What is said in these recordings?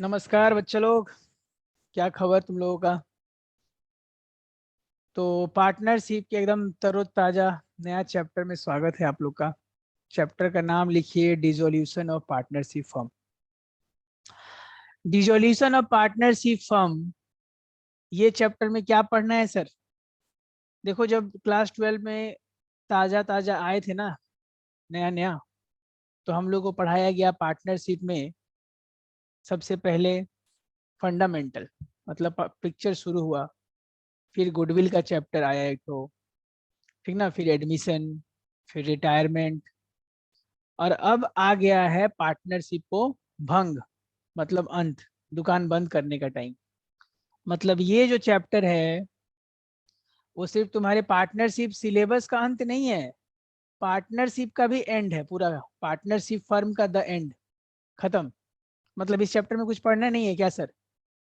नमस्कार बच्चे लोग, क्या खबर तुम लोगों का। तो पार्टनरशिप के एकदम तरोताजा नया चैप्टर में स्वागत है आप लोग का। चैप्टर का नाम लिखिए dissolution of partnership firm. Dissolution of partnership firm, ये चैप्टर में क्या पढ़ना है सर। देखो, जब क्लास 12 में ताजा ताजा आए थे ना, नया नया, तो हम लोग को पढ़ाया गया पार्टनरशिप में सबसे पहले फंडामेंटल, मतलब पिक्चर शुरू हुआ, फिर गुडविल का चैप्टर आया एक तो, ठीक ना, फिर एडमिशन, फिर रिटायरमेंट, और अब आ गया है पार्टनरशिप को भंग, मतलब अंत, दुकान बंद करने का टाइम। मतलब ये जो चैप्टर है वो सिर्फ तुम्हारे पार्टनरशिप सिलेबस का अंत नहीं है, पार्टनरशिप का भी एंड है पूरा। पार्टनरशिप फर्म का द एंड, खत्म। मतलब इस चैप्टर में कुछ पढ़ना नहीं है क्या सर?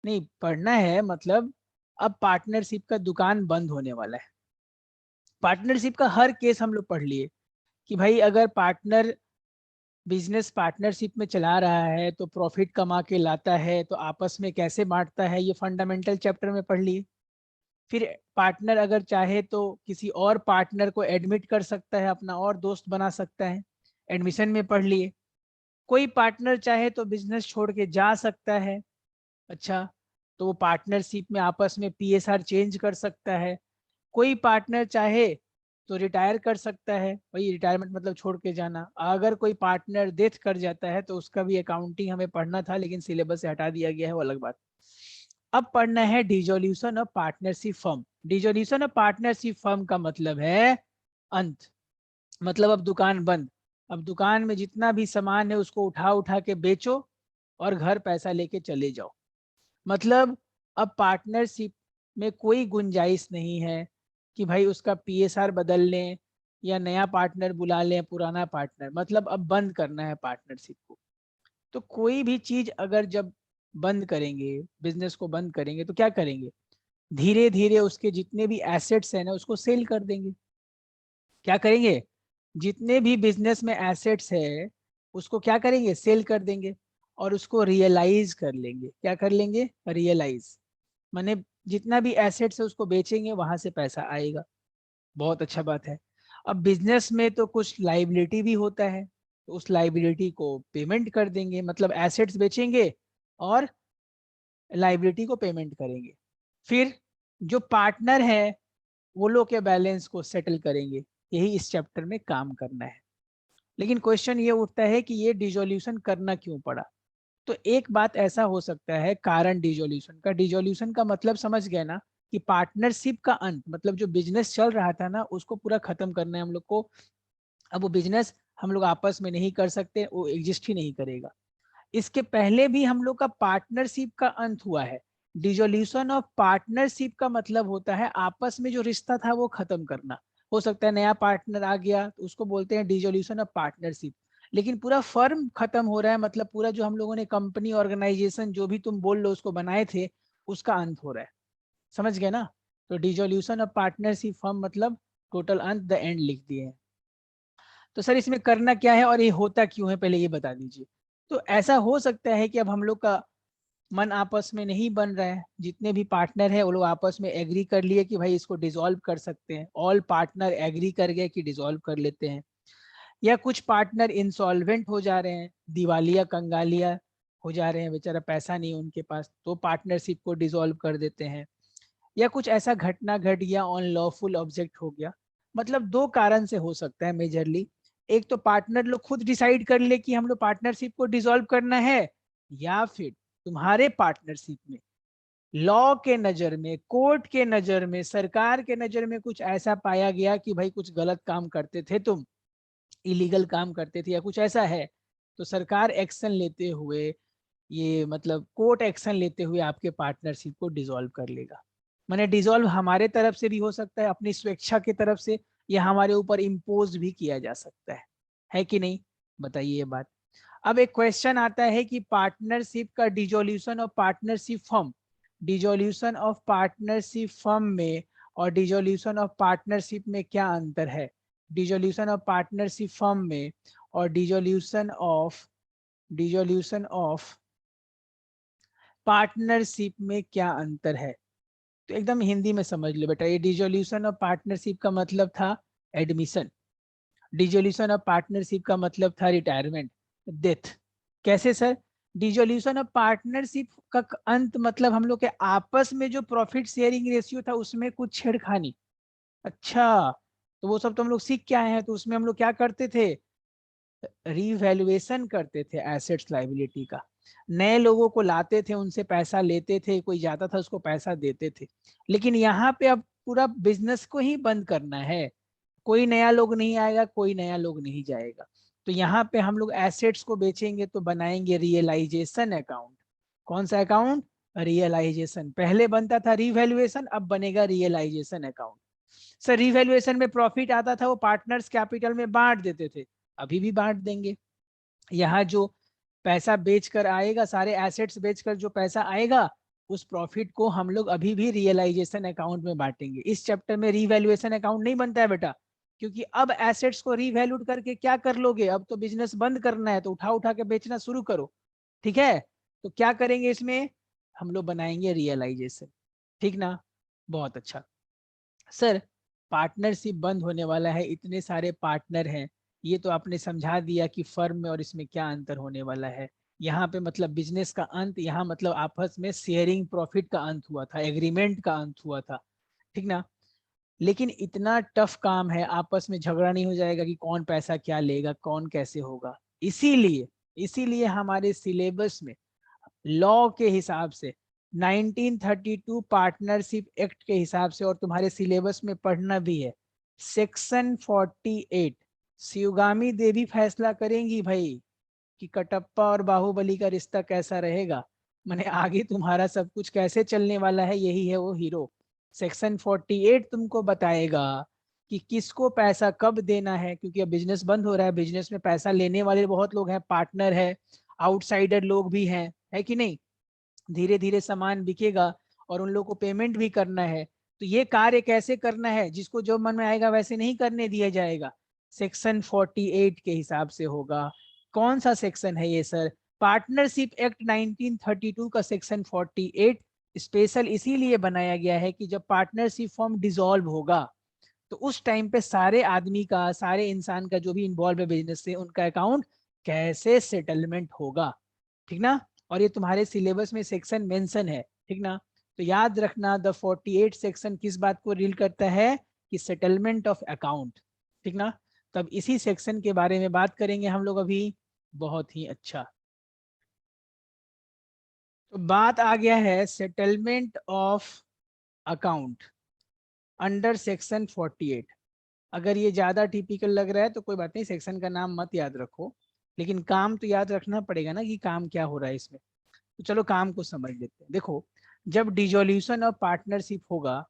नहीं पढ़ना है, मतलब अब पार्टनरशिप का दुकान बंद होने वाला है। पार्टनरशिप का हर केस हम लोग पढ़ लिए कि भाई अगर पार्टनर बिजनेस पार्टनरशिप में चला रहा है तो प्रॉफिट कमा के लाता है तो आपस में कैसे बांटता है, ये फंडामेंटल चैप्टर में पढ़ लिए। फिर पार्टनर अगर चाहे तो किसी और पार्टनर को एडमिट कर सकता है, अपना और दोस्त बना सकता है, एडमिशन में पढ़ लिए। कोई पार्टनर चाहे तो बिजनेस छोड़ के जा सकता है, अच्छा, तो वो पार्टनरशिप में आपस में पीएसआर चेंज कर सकता है। कोई पार्टनर चाहे तो रिटायर कर सकता है, वही रिटायरमेंट मतलब छोड़ के जाना। अगर कोई पार्टनर डेथ कर जाता है तो उसका भी अकाउंटिंग हमें पढ़ना था, लेकिन सिलेबस से हटा दिया गया है, वो अलग बात। अब पढ़ना है dissolution of partnership firm. Dissolution of partnership firm का मतलब है अंत, मतलब अब दुकान बंद। अब दुकान में जितना भी सामान है उसको उठा उठा के बेचो और घर पैसा लेके चले जाओ। मतलब अब पार्टनरशिप में कोई गुंजाइश नहीं है कि भाई उसका पीएसआर बदल लें या नया पार्टनर बुला लें, पुराना पार्टनर, मतलब अब बंद करना है पार्टनरशिप को। तो कोई भी चीज अगर जब बंद करेंगे, बिजनेस को बंद करेंगे, तो क्या करेंगे, धीरे धीरे उसके जितने भी एसेट्स हैं ना उसको सेल कर देंगे। क्या करेंगे, जितने भी बिजनेस में एसेट्स है उसको क्या करेंगे, सेल कर देंगे और उसको रियलाइज कर लेंगे। क्या कर लेंगे, रियलाइज, माने जितना भी एसेट्स है उसको बेचेंगे, वहां से पैसा आएगा। बहुत अच्छा बात है। अब बिजनेस में तो कुछ लाइबिलिटी भी होता है, तो उस लाइबिलिटी को पेमेंट कर देंगे, मतलब एसेट्स बेचेंगे और लाइबिलिटी को पेमेंट करेंगे। फिर जो पार्टनर है वो लोग के बैलेंस को सेटल करेंगे। यही इस चैप्टर में काम करना है। लेकिन क्वेश्चन ये उठता है कि ये डिसोल्यूशन करना क्यों पड़ा। तो एक बात ऐसा हो सकता है, कारण डिसोल्यूशन का, डिसोल्यूशन का मतलब समझ गए ना, कि पार्टनरशिप का अंत, मतलब जो बिजनेस चल रहा था ना उसको पूरा खत्म करना है हम लोग को। अब वो बिजनेस हम लोग आपस में नहीं कर सकते, वो एग्जिस्ट ही नहीं करेगा। इसके पहले भी हम लोग का पार्टनरशिप का अंत हुआ है। डिसोल्यूशन ऑफ पार्टनरशिप का मतलब होता है आपस में जो रिश्ता था वो खत्म करना। हो सकता है नया पार्टनर आ गया तो उसको बोलते हैं डिसोल्यूशन ऑफ पार्टनरशिप। लेकिन पूरा फर्म खत्म हो रहा है, मतलब पूरा जो हम लोगों ने कंपनी ऑर्गेनाइजेशन जो भी तुम बोल लो उसको बनाए थे, उसका अंत हो रहा है। समझ गए ना। तो डिसोल्यूशन ऑफ पार्टनरशिप फर्म मतलब टोटल अंत, द एंड लिख दिए हैं। तो सर इसमें करना क्या है और ये होता क्यों है, पहले ये बता दीजिए। तो ऐसा हो सकता है कि अब हम लोग का मन आपस में नहीं बन रहा है, जितने भी पार्टनर है वो लोग आपस में एग्री कर लिए कि भाई इसको डिसॉल्व कर सकते हैं, ऑल पार्टनर एग्री कर गए कि डिसॉल्व कर लेते हैं। या कुछ पार्टनर इंसॉल्वेंट हो जा रहे हैं, दिवालिया कंगालिया हो जा रहे हैं, बेचारा पैसा नहीं उनके पास, तो पार्टनरशिप को डिसॉल्व कर देते हैं। या कुछ ऐसा घटना घट गया, ऑन लॉफुल ऑब्जेक्ट हो गया। मतलब दो कारण से हो सकता है मेजरली। एक तो पार्टनर लोग खुद डिसाइड कर ले कि हम लोग पार्टनरशिप को डिसॉल्व करना है, या फिर तुम्हारे पार्टनरशिप में लॉ के नजर में, कोर्ट के नजर में, सरकार के नजर में कुछ ऐसा पाया गया कि भाई कुछ गलत काम करते थे तुम, इलीगल काम करते थे या कुछ ऐसा है, तो सरकार एक्शन लेते हुए, ये मतलब कोर्ट एक्शन लेते हुए आपके पार्टनरशिप को डिसॉल्व कर लेगा। माने डिसॉल्व हमारे तरफ से भी हो सकता है, अपनी स्वेच्छा की तरफ से, या हमारे ऊपर इम्पोज भी किया जा सकता है कि नहीं, बताइए ये बात। अब एक क्वेश्चन आता है कि पार्टनरशिप का dissolution of partnership firm, dissolution of partnership firm में और डिसोल्यूशन ऑफ पार्टनरशिप में क्या अंतर है। डिसोल्यूशन ऑफ पार्टनरशिप फर्म में और डिसोल्यूशन ऑफ पार्टनरशिप में क्या अंतर है? तो एकदम हिंदी में समझ लो बेटा, ये डिसोल्यूशन ऑफ पार्टनरशिप का मतलब था एडमिशन, डिसोल्यूशन ऑफ पार्टनरशिप का मतलब था रिटायरमेंट, डेथ। कैसे सर? डिसोल्यूशन ऑफ पार्टनरशिप का अंत मतलब हम लोग के आपस में जो प्रॉफिट शेयरिंग रेशियो था उसमें कुछ छेड़खानी। अच्छा, तो वो सब तो हम लोग सीख के आए हैं। तो उसमें हम लोग क्या करते थे? रीवैल्यूएशन करते थे एसेट्स लायबिलिटी का, नए लोगों को लाते थे, उनसे पैसा लेते थे, कोई जाता था उसको पैसा देते थे। लेकिन यहाँ पे अब पूरा बिजनेस को ही बंद करना है, कोई नया लोग नहीं आएगा, कोई नया लोग नहीं जाएगा। तो यहाँ पे हम लोग एसेट्स को बेचेंगे तो बनाएंगे रियलाइजेशन अकाउंट। कौन सा अकाउंट? रियलाइजेशन। पहले बनता था रिवैल्यूएशन, अब बनेगा रियलाइजेशन अकाउंट। सर रिवैल्यूएशन में प्रॉफिट आता था, वो पार्टनर्स कैपिटल में बांट देते थे, अभी भी बांट देंगे। यहाँ जो पैसा बेचकर आएगा, सारे एसेट्स बेचकर जो पैसा आएगा, उस प्रॉफिट को हम लोग अभी भी रियलाइजेशन अकाउंट में बांटेंगे। इस चैप्टर में रिवैल्यूएशन अकाउंट नहीं बनता है बेटा, क्योंकि अब एसेट्स को रिवैल्यूड करके क्या कर लोगे? अब तो बिजनेस बंद करना है, तो उठा उठा के बेचना शुरू करो। ठीक है, तो क्या करेंगे इसमें? हम लोग बनाएंगे रियलाइजेशन। ठीक ना? बहुत अच्छा। सर पार्टनरशिप बंद होने वाला है, इतने सारे पार्टनर हैं, ये तो आपने समझा दिया कि फर्म में और इसमें क्या अंतर होने वाला है। यहाँ पे मतलब बिजनेस का अंत, यहाँ मतलब आपस में शेयरिंग प्रॉफिट का अंत हुआ था, एग्रीमेंट का अंत हुआ था। ठीक ना? लेकिन इतना टफ काम है, आपस में झगड़ा नहीं हो जाएगा कि कौन पैसा क्या लेगा, कौन कैसे होगा। इसीलिए इसीलिए हमारे सिलेबस में लॉ के हिसाब से 1932 पार्टनरशिप एक्ट के हिसाब से, और तुम्हारे सिलेबस में पढ़ना भी है, सेक्शन 48 शिवगामी देवी फैसला करेंगी भाई कि कटप्पा और बाहुबली का रिश्ता कैसा रहेगा, माने आगे तुम्हारा सब कुछ कैसे चलने वाला है, यही है वो हीरो। सेक्शन 48 तुमको बताएगा कि किसको पैसा कब देना है, क्योंकि अब बिजनेस बंद हो रहा है, बिजनेस में पैसा लेने वाले बहुत लोग हैं, पार्टनर है, आउटसाइडर लोग भी हैं, है कि नहीं? धीरे धीरे सामान बिकेगा और उन लोगों को पेमेंट भी करना है। तो ये कार्य कैसे करना है, जिसको जो मन में आएगा वैसे नहीं करने दिया जाएगा, सेक्शन 48 के हिसाब से होगा। कौन सा सेक्शन है ये सर? पार्टनरशिप एक्ट 1932 का सेक्शन 48 स्पेशल इसीलिए बनाया गया है कि जब पार्टनरशिप फॉर्म डिसॉल्व होगा तो उस टाइम पे सारे आदमी का, सारे इंसान का जो भी इन्वॉल्व है बिजनेस से, उनका अकाउंट कैसे सेटलमेंट होगा। ठीक ना? और ये तुम्हारे सिलेबस में सेक्शन मेंशन है। ठीक ना? तो याद रखना, द 48 सेक्शन किस बात को रील करता है? कि सेटलमेंट ऑफ अकाउंट। ठीक ना? तब इसी सेक्शन के बारे में बात करेंगे हम लोग अभी। बहुत ही अच्छा। तो बात आ गया है settlement of account under section 48। अगर ये ज्यादा टिपिकल लग रहा है तो कोई बात नहीं, सेक्शन का नाम मत याद रखो, लेकिन काम तो याद रखना पड़ेगा ना कि काम क्या हो रहा है इसमें। तो चलो काम को समझ लेते हैं। देखो, जब डिसोल्यूशन ऑफ पार्टनरशिप होगा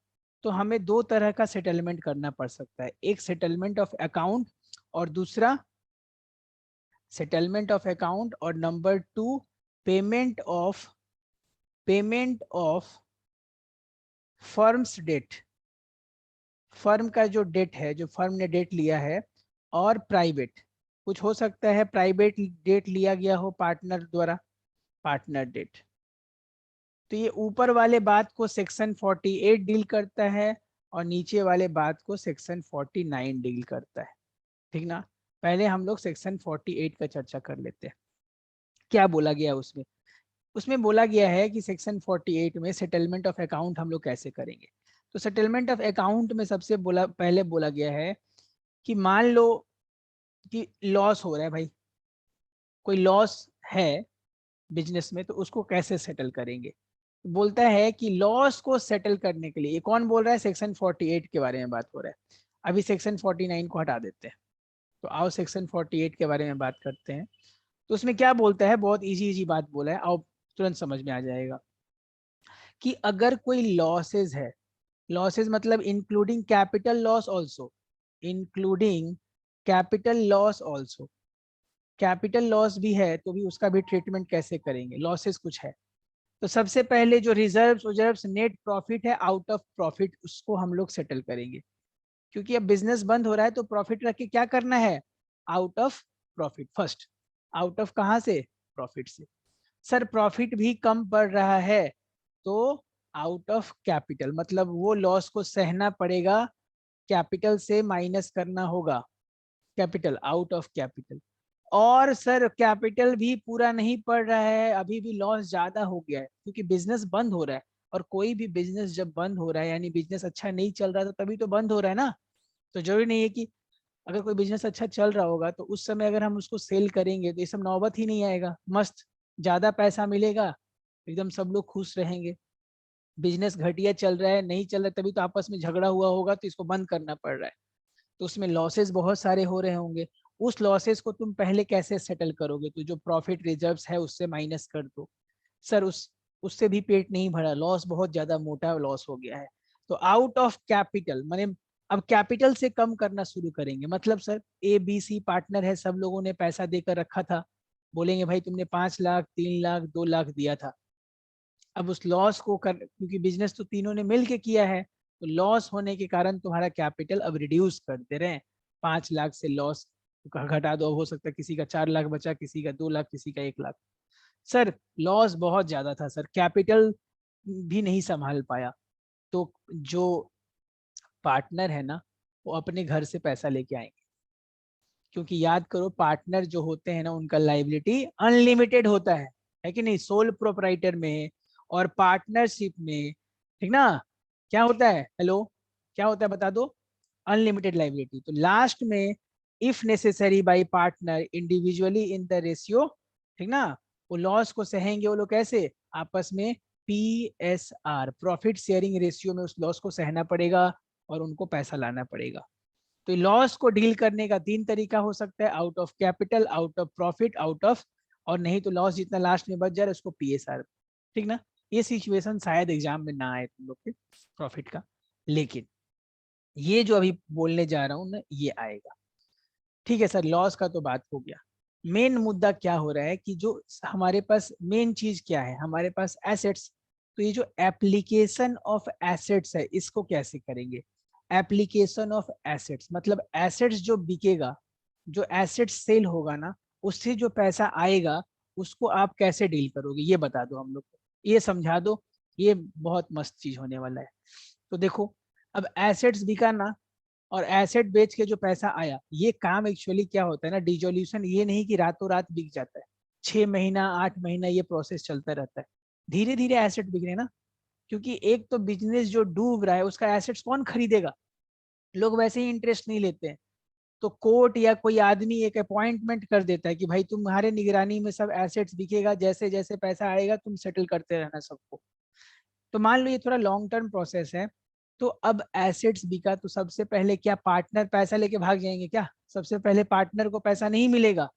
तो हमें दो तरह का सेटलमेंट करना पड़ सकता है, एक सेटलमेंट ऑफ अकाउंट और दूसरा सेटलमेंट ऑफ अकाउंट, और number two payment of firms debt. Firm का जो डेट है, जो फर्म ने डेट लिया है, और प्राइवेट, कुछ हो सकता है प्राइवेट डेट लिया गया हो पार्टनर द्वारा, पार्टनर डेट। तो ये ऊपर वाले बात को सेक्शन 48 डील करता है और नीचे वाले बात को सेक्शन 49 डील करता है। ठीक ना? पहले हम लोग सेक्शन 48 का चर्चा कर लेते हैं। क्या बोला गया उसमें? उसमें बोला गया है कि सेक्शन 48 में सेटलमेंट ऑफ अकाउंट हम लोग कैसे करेंगे। तो सेटलमेंट ऑफ अकाउंट में सबसे पहले बोला गया है कि मान लो कि लॉस हो रहा है भाई, कोई लॉस है बिजनेस में, तो उसको कैसे सेटल करेंगे। बोलता है कि लॉस को सेटल करने के लिए, ये कौन बोल रहा है? सेक्शन 48 के बारे में बात हो रहा है। अभी सेक्शन 49 को हटा देते हैं, तो आओ सेक्शन 48 के बारे में बात करते हैं। तो उसमें क्या बोलता है? बहुत इजी इजी बात बोला है, आओ तुरंत समझ में आ जाएगा कि अगर कोई लॉसेज है, लॉसेज मतलब including capital loss also, including capital loss also, capital loss भी है तो भी उसका भी ट्रीटमेंट कैसे करेंगे? लॉसेस कुछ है तो सबसे पहले जो रिजर्व्स नेट प्रॉफिट है आउट ऑफ प्रॉफिट, उसको हम लोग सेटल करेंगे, क्योंकि अब बिजनेस बंद हो रहा है तो प्रॉफिट रख के क्या करना है? Out of profit first, out of कहाँ से? प्रॉफिट से। सर प्रॉफिट भी कम पड़ रहा है तो आउट ऑफ कैपिटल, मतलब वो लॉस को सहना पड़ेगा, कैपिटल से माइनस करना होगा, कैपिटल आउट ऑफ कैपिटल। और सर कैपिटल भी पूरा नहीं पड़ रहा है, अभी भी लॉस ज्यादा हो गया है क्योंकि बिजनेस बंद हो रहा है। और कोई भी बिजनेस जब बंद हो रहा है यानी बिजनेस अच्छा नहीं चल रहा, तो तभी तो बंद हो रहा है ना। तो जरूरी नहीं है कि अगर कोई बिजनेस अच्छा चल रहा होगा तो उस समय अगर हम उसको सेल करेंगे तो ये सब नौबत ही नहीं आएगा, मस्त ज्यादा पैसा मिलेगा, एकदम सब लोग खुश रहेंगे। बिजनेस घटिया चल रहा है, नहीं चल रहा है, तभी तो आपस में झगड़ा हुआ होगा तो इसको बंद करना पड़ रहा है, तो उसमें लॉसेस बहुत सारे हो रहे होंगे। उस लॉसेस को तुम पहले कैसे सेटल करोगे, तो जो प्रॉफिट रिजर्व्स है उससे माइनस कर दो। सर उससे भी पेट नहीं भरा, लॉस बहुत ज्यादा मोटा लॉस हो गया है, तो आउट ऑफ कैपिटल माने अब कैपिटल से कम करना शुरू करेंगे। मतलब सर ABC पार्टनर है, सब लोगों ने पैसा देकर रखा था, बोलेंगे भाई तुमने 5 लाख 3 लाख 2 लाख दिया था, अब उस लॉस को कर, क्योंकि बिजनेस तो तीनों ने मिल के किया है, तो लॉस होने के कारण तुम्हारा कैपिटल अब रिड्यूस कर दे रहे हैं। 5 लाख से लॉस घटा दो, हो सकता है किसी का 4 लाख बचा, किसी का 2 लाख, किसी का 1 लाख। सर लॉस बहुत ज्यादा था सर, कैपिटल भी नहीं संभाल पाया, तो जो पार्टनर है ना वो अपने घर से पैसा लेके आएंगे, क्योंकि याद करो पार्टनर जो होते हैं ना उनका लाइबिलिटी अनलिमिटेड होता है कि नहीं, सोल प्रोपराइटर में और पार्टनरशिप में, ठीक ना, क्या होता है, हेलो, क्या होता है बता दो, अनलिमिटेड लाइबिलिटी। तो लास्ट में if necessary bye partner individually in the ratio, ठीक ना, वो लॉस को सहेंगे वो लोग कैसे, आपस में PSR प्रॉफिट शेयरिंग रेशियो में उस लॉस को सहना पड़ेगा और उनको पैसा लाना पड़ेगा। तो लॉस को डील करने का 3 तरीका हो सकता है, out of capital, out of profit, out of, और नहीं तो लॉस जितना लास्ट में बच जाए उसको PSR, ठीक ना। ये सिचुएशन शायद एग्जाम में ना आए तुम लोग के प्रॉफिट का, लेकिन ये जो अभी बोलने जा रहा हूँ ना ये आएगा। ठीक है सर, लॉस का तो बात हो गया। मेन मुद्दा क्या हो रहा है कि जो हमारे पास मेन चीज क्या है, हमारे पास एसेट्स, तो ये जो एप्लीकेशन ऑफ एसेट्स है इसको कैसे करेंगे। एप्लीकेशन ऑफ एसेट्स मतलब एसेट्स जो बिकेगा, जो एसेट्स सेल होगा ना, उससे जो पैसा आएगा उसको आप कैसे डील करोगे ये बता दो हम लोग को, ये समझा दो, ये बहुत मस्त चीज होने वाला है। तो देखो, अब एसेट्स बिका ना, और एसेट बेच के जो पैसा आया, ये काम एक्चुअली क्या होता है ना, डिजोल्यूशन ये नहीं कि रातों रात बिक जाता है, 6 महीना 8 महीना ये प्रोसेस चलता रहता है, धीरे धीरे एसेट बिक रहे ना। क्योंकि एक तो बिजनेस जो डूब रहा है उसका एसेट्स कौन खरीदेगा, लोग वैसे ही इंटरेस्ट नहीं लेते हैं, तो कोर्ट या कोई आदमी एक अपॉइंटमेंट कर देता है कि भाई तुम्हारे निगरानी में सब एसेट्स बिकेगा, जैसे जैसे पैसा आएगा तुम सेटल करते रहना सबको। तो मान लो ये थोड़ा लॉन्ग टर्म प्रोसेस है। तो अब एसेट्स बिका तो सबसे पहले क्या पार्टनर पैसा लेके भाग जाएंगे क्या, सबसे पहले पार्टनर को पैसा नहीं मिलेगा।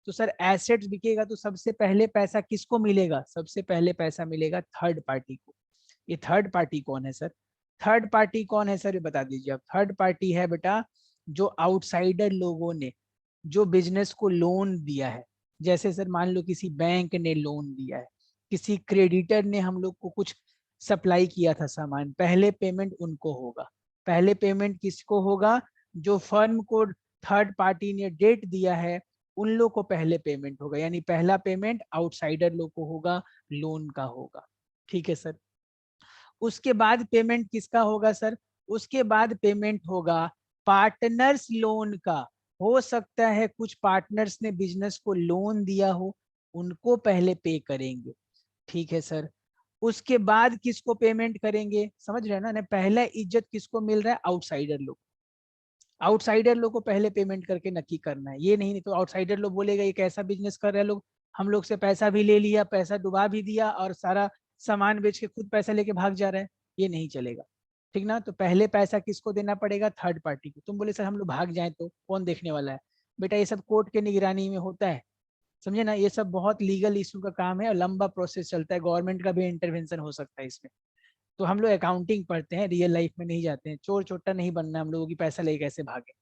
तो सर एसेट्स बिकेगा तो सबसे पहले पैसा किसको मिलेगा, सबसे पहले पैसा मिलेगा थर्ड पार्टी को। ये थर्ड पार्टी कौन है सर, थर्ड पार्टी कौन है सर ये बता दीजिए आप। थर्ड पार्टी है बेटा जो आउटसाइडर लोगों ने जो बिजनेस को लोन दिया है, जैसे सर मान लो किसी बैंक ने लोन दिया है, किसी क्रेडिटर ने हम लोग को कुछ सप्लाई किया था सामान, पहले पेमेंट उनको होगा। पहले पेमेंट किसको होगा, जो फर्म को थर्ड पार्टी ने डेट दिया है उन लोग को पहले पेमेंट होगा, यानी पहला पेमेंट आउटसाइडर लोग को होगा, लोन का होगा। ठीक है सर, उसके बाद पेमेंट किसका होगा सर, उसके बाद पेमेंट होगा पार्टनर्स लोन का। हो सकता है कुछ पार्टनर्स ने बिजनेस को लोन दिया हो, उनको पहले पे करेंगे। ठीक है सर, उसके बाद किसको पेमेंट करेंगे, समझ रहे हैं ना, पहला इज्जत किसको मिल रहा है, आउटसाइडर लोग। आउटसाइडर लोग को पहले पेमेंट करके नक्की करना है, ये नहीं तो आउटसाइडर लोग बोलेगा ये कैसा बिजनेस कर रहे हैं लोग, हम लोग से पैसा भी ले लिया, पैसा डुबा भी दिया और सारा सामान बेच के खुद पैसा लेके भाग जा रहे हैं, ये नहीं चलेगा। ठीक ना, तो पहले पैसा किसको देना पड़ेगा, थर्ड पार्टी को। तुम बोले सर हम लोग भाग जाए तो कौन देखने वाला है, बेटा ये सब कोर्ट के निगरानी में होता है, समझे ना, ये सब बहुत लीगल इशू का काम है और लंबा प्रोसेस चलता है, गवर्नमेंट का भी इंटरवेंशन हो सकता है इसमें। तो हम लोग अकाउंटिंग पढ़ते हैं, रियल लाइफ में नहीं जाते हैं, चोर चोट्टा नहीं बनना हम लोगों की, पैसा लेके कैसे भागे,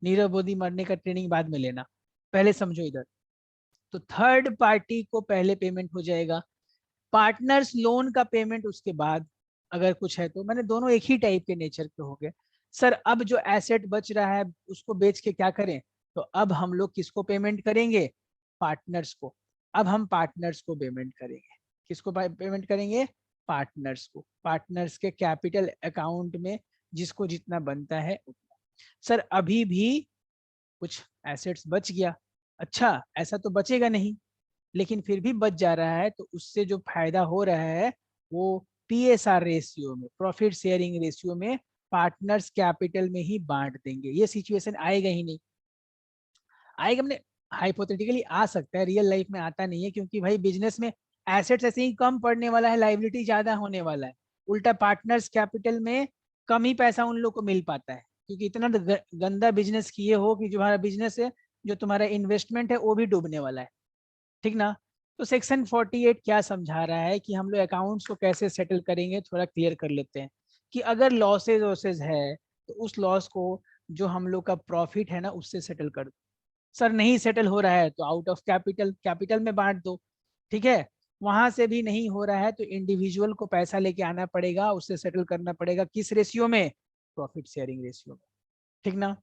नीरव मोदी मरने का ट्रेनिंग बाद में लेना, पहले समझो इधर। तो थर्ड पार्टी को पहले पेमेंट हो जाएगा, पार्टनर्स लोन का पेमेंट उसके बाद, अगर कुछ है तो, मैंने दोनों एक ही टाइप के नेचर के हो गए। सर अब जो एसेट बच रहा है उसको बेच के क्या करें, तो अब हम लोग किसको पेमेंट करेंगे, पार्टनर्स को। अब हम पार्टनर्स को पेमेंट करेंगे। किसको पेमेंट करेंगे? पार्टनर्स को। पार्टनर्स के कैपिटल अकाउंट में जिसको जितना बनता है उतना। सर अभी भी कुछ एसेट्स बच गया। अच्छा, ऐसा तो बचेगा नहीं, लेकिन फिर भी बच जा रहा है, तो उससे जो फायदा हो रहा है वो PSR रेशियो में, प्रॉफिट शेयरिंग रेशियो में पार्टनर्स कैपिटल में ही बांट देंगे। ये सिचुएशन आएगा ही नहीं। आएगा मैंने हाइपोथेटिकली आ सकता है, रियल लाइफ में आता नहीं है, क्योंकि भाई बिजनेस में एसेट्स ऐसे ही कम पड़ने वाला है, लाइबिलिटी ज्यादा होने वाला है। उल्टा पार्टनर्स कैपिटल में कम ही पैसा उन लोग को मिल पाता है, क्योंकि इतना गंदा बिजनेस किए हो कि जो हमारा बिजनेस है, जो तुम्हारा इन्वेस्टमेंट है वो भी डूबने वाला है। ठीक ना? तो सेक्शन 48 क्या समझा रहा है कि हम लोग अकाउंट्स को कैसे सेटल करेंगे, थोड़ा क्लियर कर लेते हैं। कि अगर लॉसेज वॉसेज है तो उस लॉस को जो हम लोग का प्रॉफिट है ना उससे सेटल कर दो। सर नहीं सेटल हो रहा है तो आउट ऑफ कैपिटल, कैपिटल में बांट दो। ठीक है? वहां से भी नहीं हो रहा है तो इंडिविजुअल को पैसा लेके आना पड़ेगा, उससे सेटल करना पड़ेगा। किस रेशियो में? प्रॉफिट शेयरिंग रेशियो में। ठीक ना?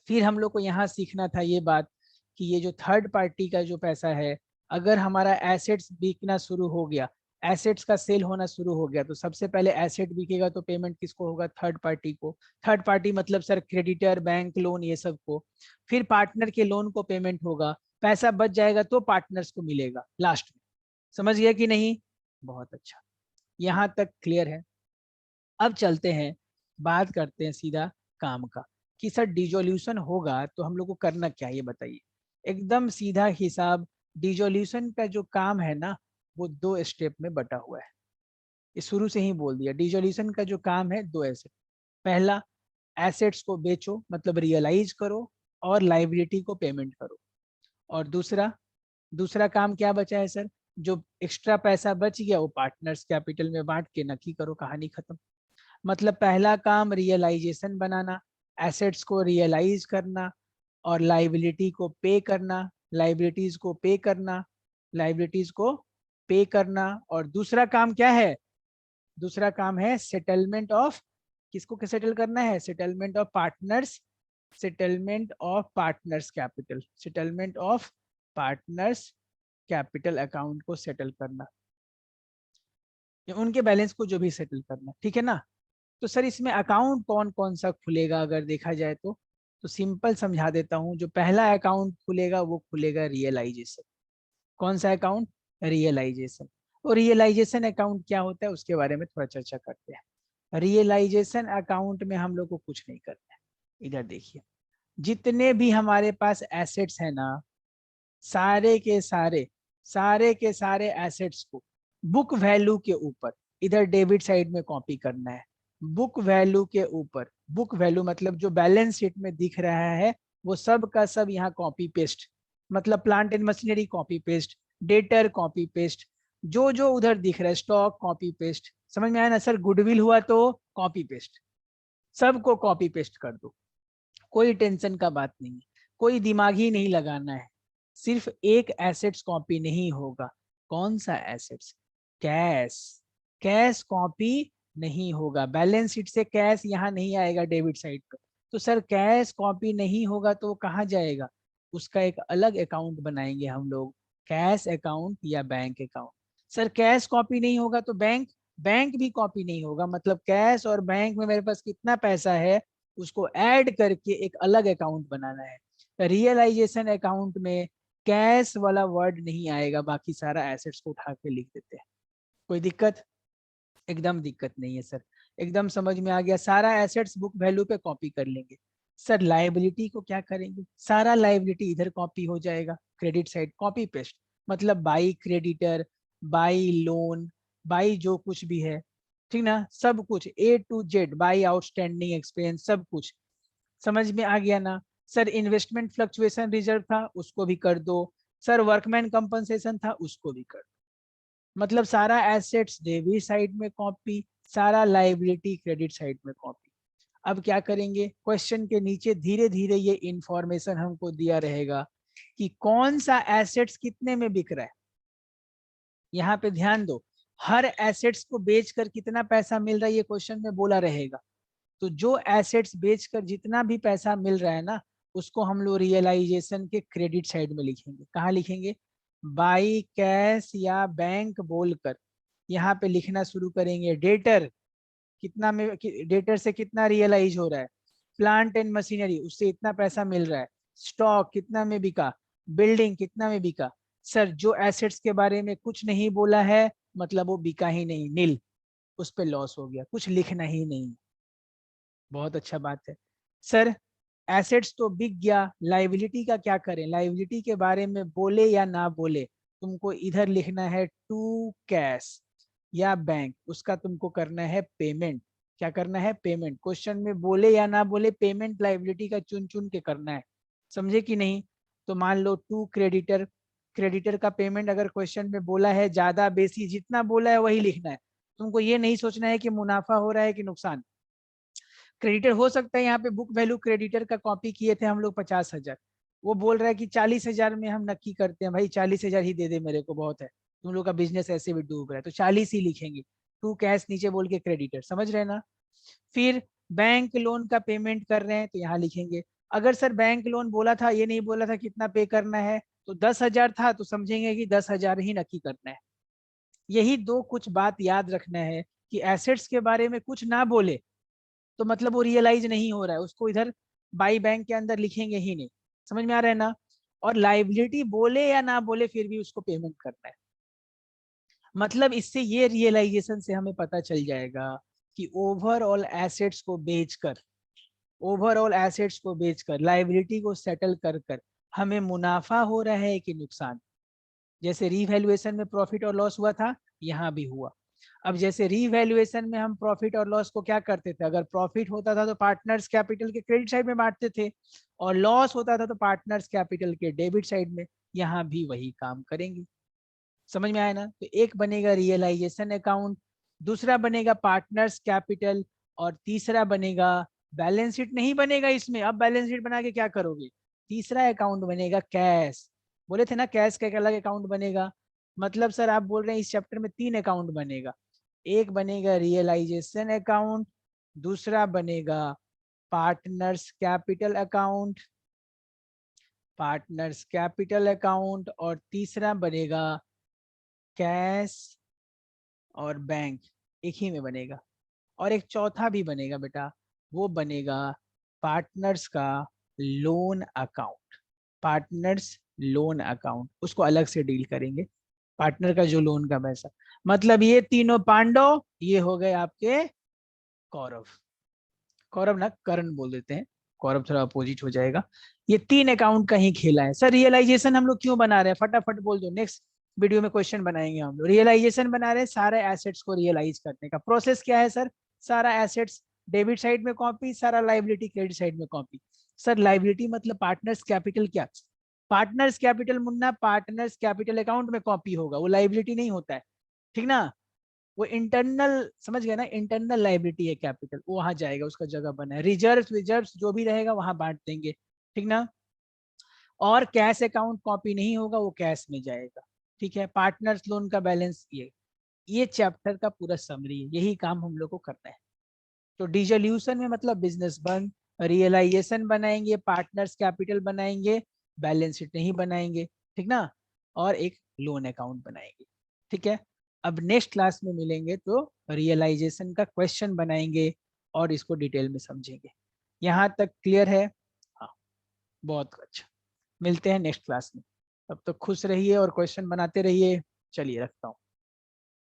फिर हम लोग को यहाँ सीखना था ये बात कि ये जो थर्ड पार्टी का जो पैसा है, अगर हमारा एसेट्स बिकना शुरू हो गया, एसेट्स का सेल होना शुरू हो गया, तो सबसे पहले एसेट बिकेगा तो पेमेंट किसको होगा? थर्ड पार्टी को। थर्ड पार्टी मतलब सर क्रेडिटर, बैंक लोन, ये सब को। फिर पार्टनर के लोन को पेमेंट होगा, पैसा बच जाएगा तो पार्टनर्स को मिलेगा लास्ट में। समझ गया कि नहीं? बहुत अच्छा, यहाँ तक क्लियर है। अब चलते हैं, बात करते हैं सीधा काम का, कि सर डिजोल्यूशन होगा तो हम लोग को करना क्या है, ये बताइए। एकदम सीधा हिसाब। डिजोल्यूशन का जो काम है ना, वो 2 स्टेप में बटा हुआ है। ये शुरू से ही बोल दिया, डिजोल्यूशन का जो काम है 2 ऐसे। पहला, एसेट्स को बेचो मतलब रियलाइज करो और लाइबिलिटी को पेमेंट करो। और दूसरा, दूसरा काम क्या बचा है सर? जो एक्स्ट्रा पैसा बच गया वो पार्टनर्स कैपिटल में बांट के नक्की करो, कहानी खत्म। मतलब पहला काम रियलाइजेशन बनाना, एसेट्स को रियलाइज करना और लाइबिलिटी को पे करना, लाइबिलिटीज को पे करना, लाइबिलिटीज को पे करना। और दूसरा काम क्या है? दूसरा काम है सेटलमेंट ऑफ, किसको सेटल करना है? Settlement of partners, settlement of partners capital, settlement of partners capital account को सेटल करना, उनके बैलेंस को जो भी सेटल करना। ठीक है ना? तो सर इसमें अकाउंट कौन कौन सा खुलेगा अगर देखा जाए तो सिंपल समझा देता हूं। जो पहला अकाउंट खुलेगा वो खुलेगा रियलाइजेशन। कौन सा अकाउंट? रियलाइजेशन। और रियलाइजेशन अकाउंट क्या होता है उसके बारे में थोड़ा चर्चा करते हैं। रियलाइजेशन अकाउंट में हम लोग को कुछ नहीं करना है। इधर देखिए, जितने भी हमारे पास एसेट्स है ना, सारे के सारे, सारे के सारे एसेट्स को बुक वैल्यू के ऊपर इधर डेबिट साइड में कॉपी करना है। बुक वैल्यू के ऊपर, बुक वैल्यू मतलब जो बैलेंस शीट में दिख रहा है वो सब का सब यहाँ कॉपी पेस्ट। मतलब plant and machinery copy paste, debtor copy paste, जो जो उधर दिख रहा है स्टॉक कॉपी पेस्ट। समझ में आया ना सर? गुडविल हुआ तो कॉपी पेस्ट, सबको कॉपी पेस्ट कर दो। कोई टेंशन का बात नहीं है, कोई दिमाग ही नहीं लगाना है। सिर्फ एक एसेट्स कॉपी नहीं होगा। कौन सा एसेट्स? कैश। कैश कॉपी नहीं होगा, बैलेंस शीट से कैश यहाँ नहीं आएगा डेबिट साइड पर। तो सर कैश कॉपी नहीं होगा तो वो कहाँ जाएगा? उसका एक अलग अकाउंट बनाएंगे हम लोग, कैश अकाउंट या bank account. Sir cash copy नहीं होगा तो बैंक, बैंक भी कॉपी नहीं होगा। मतलब कैश और बैंक में मेरे पास कितना पैसा है उसको ऐड करके एक अलग अकाउंट बनाना है। रियलाइजेशन अकाउंट में कैश वाला वर्ड नहीं आएगा, बाकी सारा एसेट्स को उठा के लिख देते हैं। कोई दिक्कत? एकदम दिक्कत नहीं है सर, एकदम समझ में आ गया। सारा एसेट्स बुक वैल्यू पे कॉपी कर लेंगे। सर लाइबिलिटी को क्या करेंगे? सारा लाइबिलिटी इधर कॉपी हो जाएगा, क्रेडिट साइड कॉपी पेस्ट। मतलब by creditor, by loan, by जो कुछ भी है, ठीक ना, सब कुछ A to Z, by outstanding expense, सब कुछ समझ में आ गया ना? सर इन्वेस्टमेंट फ्लक्चुएशन रिजर्व था उसको भी कर दो। सर वर्कमैन कंपनसेशन था उसको भी कर दो। मतलब सारा एसेट्स डेबिट साइड में कॉपी, सारा लाइबिलिटी क्रेडिट साइड में कॉपी। अब क्या करेंगे? क्वेश्चन के नीचे धीरे धीरे ये इंफॉर्मेशन हमको दिया रहेगा कि कौन सा एसेट्स कितने में बिक रहा है। यहाँ पे ध्यान दो, हर एसेट्स को बेचकर कितना पैसा मिल रहा है ये क्वेश्चन में बोला रहेगा। तो जो एसेट्स बेचकर जितना भी पैसा मिल रहा है ना, उसको हम लोग रियलाइजेशन के क्रेडिट साइड में लिखेंगे। कहाँ लिखेंगे? बाई कैश या बैंक बोलकर यहाँ पे लिखना शुरू करेंगे। डेटर कितना में, डेटर से कितना रियलाइज हो रहा है, प्लांट एंड मशीनरी उससे इतना पैसा मिल रहा है, स्टॉक कितना में बिका, बिल्डिंग कितना में बिका। सर जो एसेट्स के बारे में कुछ नहीं बोला है मतलब वो बिका ही नहीं, नील, उस पे लॉस हो गया, कुछ लिखना ही नहीं। बहुत अच्छा बात है सर। एसेट्स तो बिक गया, लाइबिलिटी का क्या करें, लाइबिलिटी के बारे में बोले या ना बोले तुमको इधर लिखना है टू कैश या बैंक, उसका तुमको करना है पेमेंट। क्या करना है, पेमेंट। क्वेश्चन में बोले या ना बोले पेमेंट लाइबिलिटी का चुन चुन के करना है, समझे कि नहीं। तो मान लो टू क्रेडिटर, क्रेडिटर का पेमेंट अगर क्वेश्चन में बोला है ज्यादा बेसी जितना बोला है वही लिखना है। तुमको ये नहीं सोचना है कि मुनाफा हो रहा है कि नुकसान। क्रेडिटर हो सकता है यहाँ पे बुक वैल्यू क्रेडिटर का कॉपी किए थे हम लोग 50,000, वो बोल रहा है कि 40,000 में हम नक्की करते हैं, भाई 40,000 ही दे दे मेरे को बहुत है, तुम लोग का बिजनेस ऐसे भी डूब रहा है, तो 40 ही लिखेंगे। टू कैश नीचे बोल के क्रेडिटर, समझ रहे ना। फिर बैंक लोन का पेमेंट कर रहे हैं तो यहाँ लिखेंगे। अगर सर बैंक लोन बोला था, ये नहीं बोला था कितना पे करना है, तो 10,000 था तो समझेंगे कि 10,000 ही नक्की करना है। यही दो कुछ बात याद रखना है कि एसेट्स के बारे में कुछ ना बोले तो मतलब वो रियलाइज नहीं हो रहा है, उसको इधर बाई बैंक के अंदर लिखेंगे ही नहीं। समझ में आ रहा है ना। और लाइबिलिटी बोले या ना बोले फिर भी उसको पेमेंट करना है। मतलब इससे ये रियलाइजेशन से हमें पता चल जाएगा कि ओवरऑल एसेट्स को बेचकर, ओवरऑल एसेट्स को बेचकर लाइबिलिटी को सेटल कर कर हमें मुनाफा हो रहा है कि नुकसान। जैसे रीवैल्यूएशन में प्रॉफिट और लॉस हुआ था, यहाँ भी हुआ। अब जैसे रीवैल्यूएशन में हम प्रॉफिट और लॉस को क्या करते थे, अगर प्रॉफिट होता था तो पार्टनर्स कैपिटल के क्रेडिट साइड में बांटते थे, और लॉस होता था तो पार्टनर्स कैपिटल के डेबिट साइड में। यहाँ भी वही काम करेंगे। समझ में आया ना। तो एक बनेगा रियलाइजेशन अकाउंट, दूसरा बनेगा पार्टनर्स कैपिटल, और तीसरा बनेगा बैलेंस शीट नहीं बनेगा इसमें। अब बैलेंस शीट बना के क्या करोगे, तीसरा अकाउंट बनेगा कैश। बोले थे ना कैश का एक अलग अकाउंट बनेगा। मतलब सर आप बोल रहे हैं इस चैप्टर में 3 अकाउंट बनेगा। एक बनेगा रियलाइजेशन अकाउंट, दूसरा बनेगा partners capital account, partners capital account, और तीसरा बनेगा कैश और बैंक, एक ही में बनेगा। और एक चौथा भी बनेगा बेटा, वो बनेगा पार्टनर्स का loan account. Partners loan account उसको अलग से डील करेंगे, पार्टनर का जो लोन का पैसा। मतलब ये तीनों पांडव, ये हो गए आपके कौरव। कौरव ना कर्ण बोल देते हैं, कौरव थोड़ा अपोजिट हो जाएगा। ये 3 अकाउंट का ही खेला है। सर रियलाइजेशन हम लोग क्यों बना रहे हैं, फटाफट बोल दो, नेक्स्ट वीडियो में क्वेश्चन बनाएंगे हम लोग। रियलाइजेशन बना रहे हैं सारे एसेट्स को रियलाइज करने का प्रोसेस क्या है सर, सारा एसेट्स डेबिट साइड में कॉपी, सारा लाइबिलिटी क्रेडिट साइड में कॉपी। सर लाइबिलिटी मतलब पार्टनर्स कैपिटल, क्या partners capital Munna, partners capital account में कॉपी होगा, वो लाइबिलिटी नहीं होता है, ठीक ना। वो इंटरनल, समझ गए ना, इंटरनल लाइबिलिटी है कैपिटल, वो वहां जाएगा, उसका जगह बना है। रिजर्व विजर्व जो भी रहेगा वहां बांट देंगे, ठीक ना। और कैश अकाउंट कॉपी नहीं होगा, वो कैश में जाएगा, ठीक है। पार्टनर्स लोन का बैलेंस ये चैप्टर का पूरा समरी है, यही काम हम लोग को करना है। तो डिसोल्यूशन में मतलब बिजनेस बंद, रियलाइजेशन बनाएंगे, पार्टनर्स कैपिटल बनाएंगे, बैलेंस शीट नहीं बनाएंगे, ठीक ना, और एक लोन अकाउंट बनाएंगे, ठीक है। अब नेक्स्ट क्लास में मिलेंगे तो रियलाइजेशन का क्वेश्चन बनाएंगे और इसको डिटेल में समझेंगे। यहाँ तक क्लियर है। हाँ, बहुत अच्छा। मिलते हैं नेक्स्ट क्लास में, तब तक खुश रहिए और क्वेश्चन बनाते रहिए। चलिए रखता हूँ।